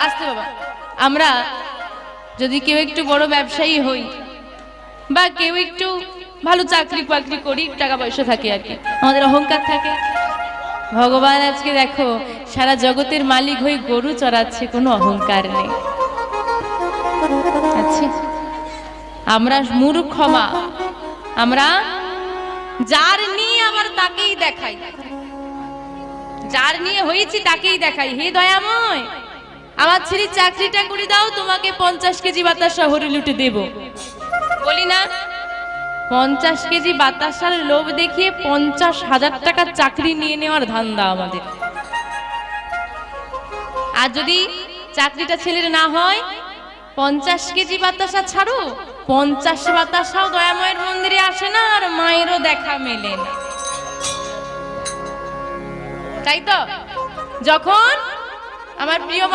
আসতে বাবা, আমরা যদি কেউ একটু বড় ব্যবসায়ী হই বা কেউ একটু ভালো চাকরি বাকরি করি, টাকা পয়সা থাকে আর কি, আমাদের অহংকার থাকে। ভগবান আজকে দেখো সারা জগতের মালিক হয়ে গরু চড়াচ্ছে, কোনো অহংকার নেই। আচ্ছা, আমরা মূর্খ মা, আমরা যার নিয়ে আমার তাকেই দেখাই, যার নিয়ে হয়েছি তাকেই দেখাই। হে দয়াময়, আমার ছেলে চাকরিটা করে দাও, তোমাকে 50 কেজি বাতাসা হরি লুটে দেব, বলি না? 50 কেজি বাতাসার লোভ দেখিয়ে 50,000 টাকার চাকরি নিয়ে নেওয়ার ধান্দা আমাদের। আর যদি চাকরিটা ছেলের না হয়, 50 কেজি বাতাসা ছাড়ো, 50 বাতাসাও দয়াময়ের মন্দিরে আসে না, আর মায়েরও দেখা মেলে না, তাই তো? যখন আমার প্রিয়